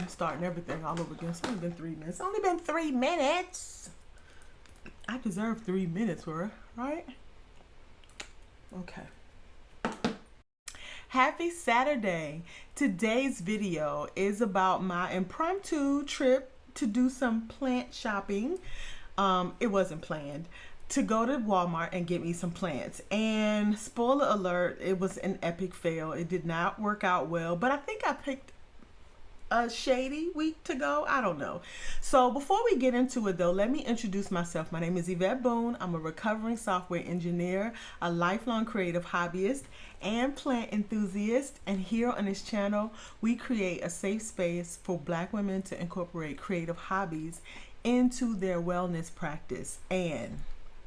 starting everything all over again. It's only been 3 minutes. It's only been 3 minutes. I deserve 3 minutes, right? Okay. Happy Saturday. Today's video is about my impromptu trip to do some plant shopping. It wasn't planned. To go to Walmart and get me some plants. And spoiler alert, it was an epic fail. It did not work out well, but I think I picked a shady week to go. I don't know. So before we get into it though, let me introduce myself. My name is Yvette Boone. I'm a recovering software engineer, a lifelong creative hobbyist, and plant enthusiast. And here on this channel, we create a safe space for Black women to incorporate creative hobbies into their wellness practice. And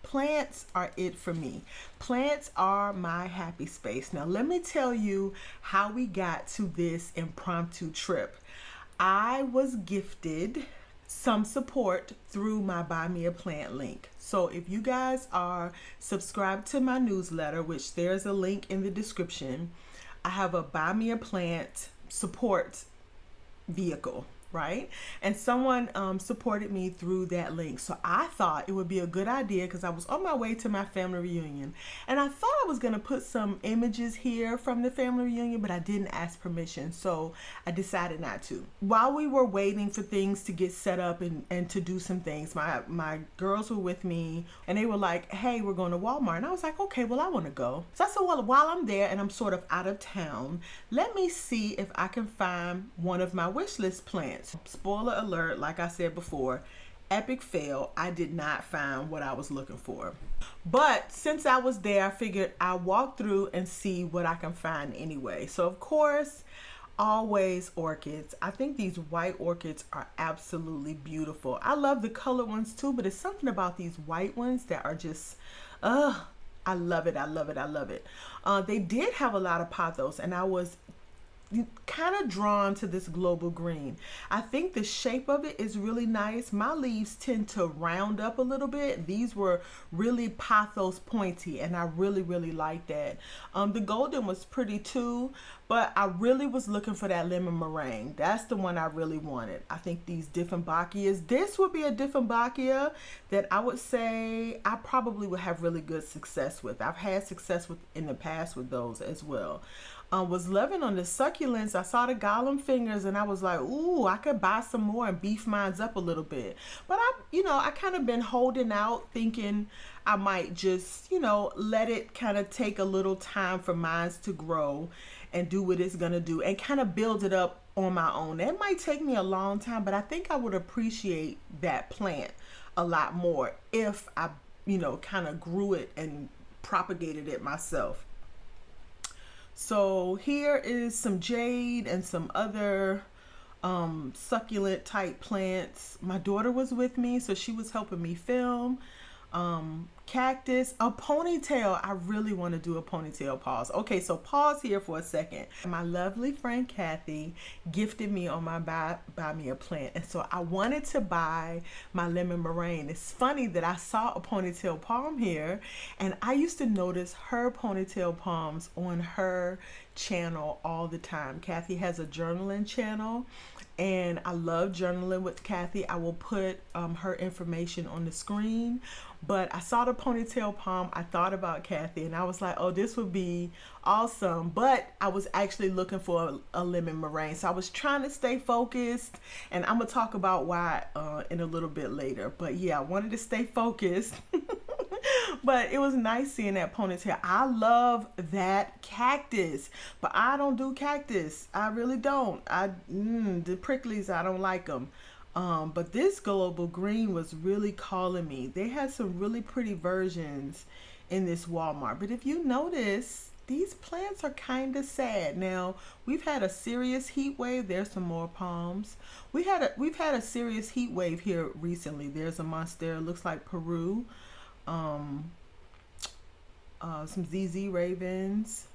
plants are it for me. Plants are my happy space. Now let me tell you how we got to this impromptu trip. I was gifted some support through my Buy Me a Plant link. So if you guys are subscribed to my newsletter, which there's a link in the description, I have a Buy Me a Plant support vehicle, right? And someone supported me through that link. So I thought it would be a good idea because I was on my way to my family reunion and I thought I was going to put some images here from the family reunion, but I didn't ask permission. So I decided not to. While we were waiting for things to get set up and to do some things, my girls were with me and they were like, hey, we're going to Walmart. And I was like, okay, well, I want to go. So I said, well, while I'm there and I'm sort of out of town, let me see if I can find one of my wish list plants. Spoiler alert, like I said before, epic fail. I did not find what I was looking for. But since I was there, I figured I'll walk through and see what I can find anyway. So of course, always orchids. I think these white orchids are absolutely beautiful. I love the colored ones too, but it's something about these white ones that are just, I love it. I love it. I love it. They did have a lot of pothos and I was kind of drawn to this global green. I think the shape of it is really nice. My leaves tend to round up a little bit. These were really pothos pointy and I really like that. The golden was pretty too, but I really was looking for that lemon meringue. That's the one I really wanted. I think these Dieffenbachias, this would be a Dieffenbachia that I would say I probably would have really good success with. I've had success with in the past with those as well. Was loving on the succulents. I saw the Gollum fingers and I was like, ooh, I could buy some more and beef mine up a little bit. But I kind of been holding out thinking I might just, let it kind of take a little time for mine to grow and do what it's going to do and kind of build it up on my own. That might take me a long time, but I think I would appreciate that plant a lot more if I, kind of grew it and propagated it myself. So here is some jade and some other succulent type plants. My daughter was with me, so she was helping me film. Cactus, a ponytail. I really want to do a ponytail pause. Okay, so pause here for a second. My lovely friend Kathy gifted me on my buy me a plant, and so I wanted to buy my lemon meringue. It's funny that I saw a ponytail palm here, and I used to notice her ponytail palms on her channel all the time. Kathy has a journaling channel and I love journaling with Kathy. I will put her information on the screen, but I saw the ponytail palm. I thought about Kathy and I was like, oh, this would be awesome. But I was actually looking for a lemon meringue. So I was trying to stay focused, and I'm gonna talk about why in a little bit later. But yeah, I wanted to stay focused. But it was nice seeing that ponytail. I love that cactus, but I don't do cactus. I really don't. The pricklies, I don't like them. But this global green was really calling me. They had some really pretty versions in this Walmart. But if you notice, these plants are kind of sad. Now, we've had a serious heat wave. There's some more palms. We've had a serious heat wave here recently. There's a monstera, looks like Peru. Some ZZ ravens.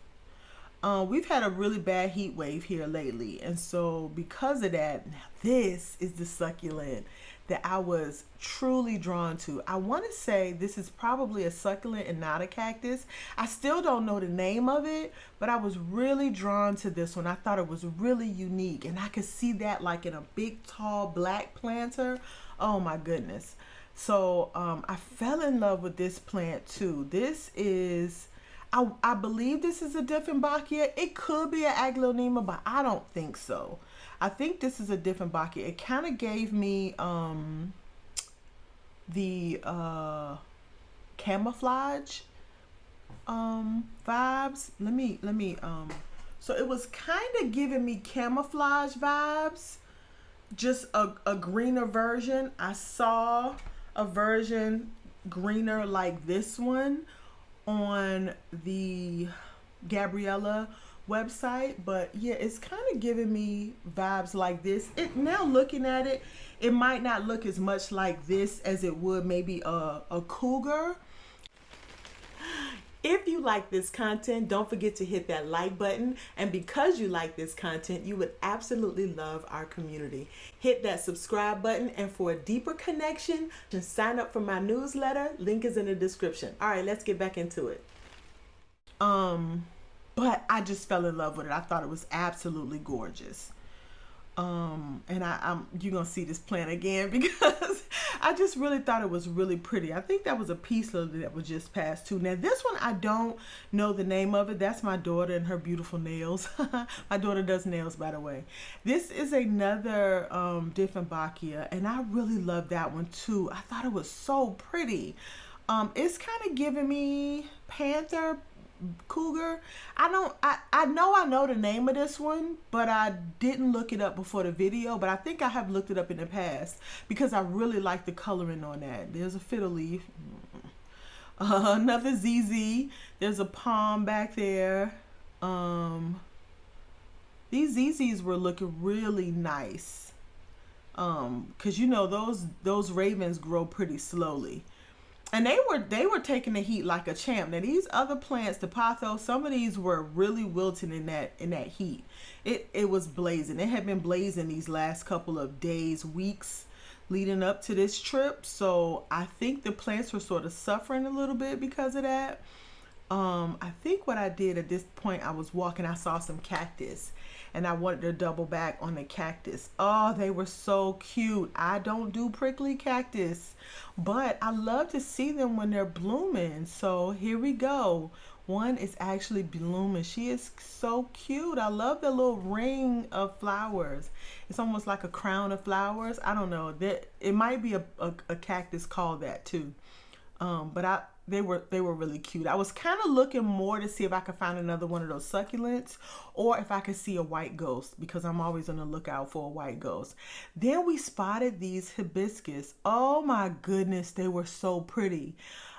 We've had a really bad heat wave here lately, and so because of that, now this is the succulent that I was truly drawn to. I want to say this is probably a succulent and not a cactus. I still don't know the name of it, but I was really drawn to this one. I thought it was really unique, and I could see that like in a big tall black planter. Oh my goodness. So I fell in love with this plant too. This is, I believe this is a Dieffenbachia. It could be an Aglaonema, but I don't think so. I think this is a Dieffenbachia. It kind of gave me the camouflage vibes. Let me so it was kind of giving me camouflage vibes, just a greener version. I saw a version greener like this one on the Gabriella website, but yeah, it's kind of giving me vibes like this. It, now looking at it, it might not look as much like this as it would maybe a cougar. If you like this content, don't forget to hit that like button. And because you like this content, you would absolutely love our community. Hit that subscribe button, and for a deeper connection, just sign up for my newsletter. Link is in the description. All right, let's get back into it. But I just fell in love with it. I thought it was absolutely gorgeous. And I'm you're gonna see this plant again because I just really thought it was really pretty. I think that was a peace lily that was just passed too. Now this one, I don't know the name of it. That's my daughter and her beautiful nails. My daughter does nails, by the way. This is another Dieffenbachia, and I really love that one too. I thought it was so pretty. It's kind of giving me panther, cougar. I know the name of this one, but I didn't look it up before the video, but I think I have looked it up in the past because I really like the coloring on that. There's a fiddle leaf, another ZZ, there's a palm back there. These ZZs were looking really nice, because you know those ravens grow pretty slowly. And they were taking the heat like a champ. Now these other plants, the pothos, some of these were really wilting in that heat. It was blazing. It had been blazing these last couple of days, weeks leading up to this trip. So I think the plants were sort of suffering a little bit because of that. I think what I did at this point, I was walking, I saw some cactus, and I wanted to double back on the cactus. Oh, they were so cute. I don't do prickly cactus, but I love to see them when they're blooming. So here we go. One is actually blooming. She is so cute. I love the little ring of flowers. It's almost like a crown of flowers. I don't know. It might be a cactus called that too. But they were really cute. I was kind of looking more to see if I could find another one of those succulents, or if I could see a white ghost, because I'm always on the lookout for a white ghost. Then we spotted these hibiscus. Oh my goodness, they were so pretty.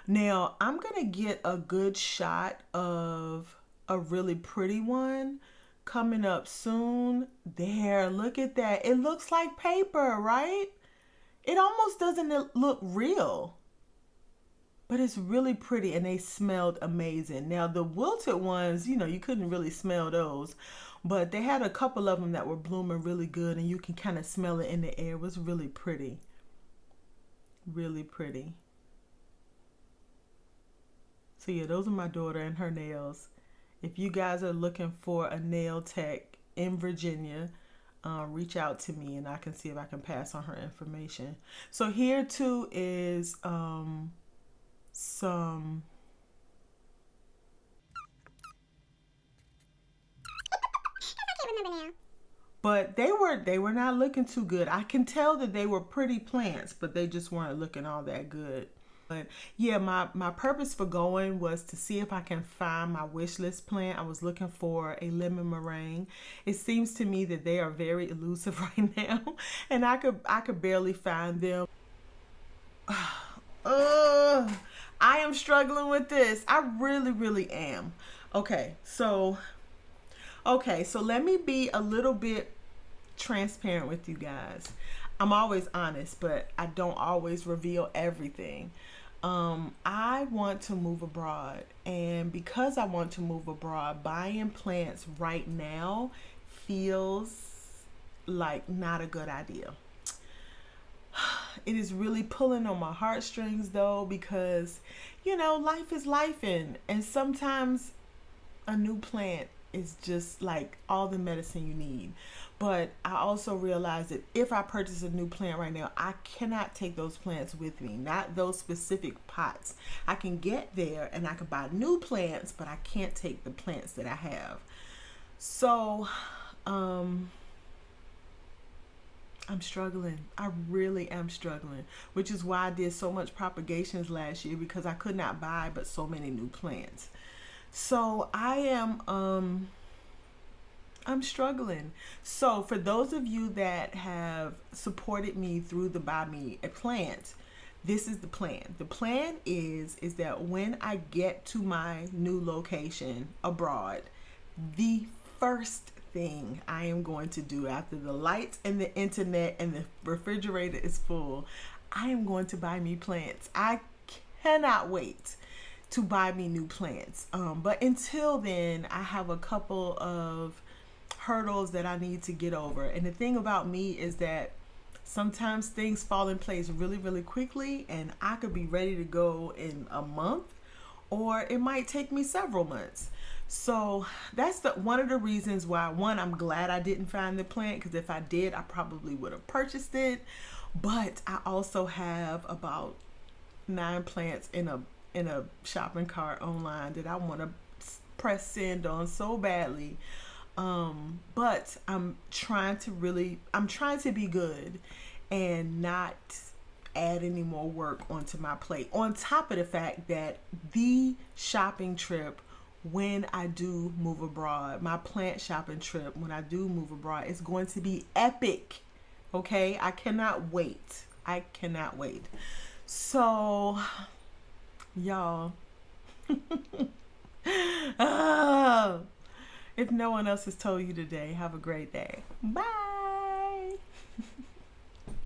Now I'm gonna get a good shot of a really pretty one coming up soon. There, look at that. It looks like paper, right? It almost doesn't look real, but it's really pretty, and they smelled amazing. Now the wilted ones, you know, you couldn't really smell those, but they had a couple of them that were blooming really good, and you can kind of smell it in the air. It was really pretty. Really pretty. So yeah, those are my daughter and her nails. If you guys are looking for a nail tech in Virginia, reach out to me and I can see if I can pass on her information. So here too is some I can't remember now. But they were not looking too good. I can tell that they were pretty plants, but they just weren't looking all that good. But yeah, my purpose for going was to see if I can find my wish list plant. I was looking for a lemon meringue. It seems to me that they are very elusive right now, and I could barely find them. I am struggling with this. I really am. Okay, so let me be a little bit transparent with you guys. I'm always honest, but I don't always reveal everything. I want to move abroad, and because I want to move abroad, buying plants right now feels like not a good idea. it is really pulling on my heartstrings though, because life is life, and sometimes a new plant is just like all the medicine you need. But I also realize that if I purchase a new plant right now, I cannot take those plants with me, not those specific pots. I can get there and I can buy new plants, but I can't take the plants that I have. So I'm struggling. I really am struggling, which is why I did so much propagations last year, because I could not buy but so many new plants. So I'm struggling. So for those of you that have supported me through the Buy Me a Plant, this is the plan. The plan is that when I get to my new location abroad, the first thing I am going to do after the lights and the internet and the refrigerator is full, I am going to buy me plants. I cannot wait to buy me new plants. But until then, I have a couple of hurdles that I need to get over. And the thing about me is that sometimes things fall in place really, really quickly, and I could be ready to go in a month, or it might take me several months. So that's one of the reasons why, one, I'm glad I didn't find the plant, because if I did, I probably would have purchased it. But I also have about 9 plants in a shopping cart online that I want to press send on so badly. But I'm trying to be good and not add any more work onto my plate, on top of the fact that the shopping trip when I do move abroad, my plant shopping trip when I do move abroad, is going to be epic. Okay, I cannot wait. So y'all, if no one else has told you today, have a great day. Bye.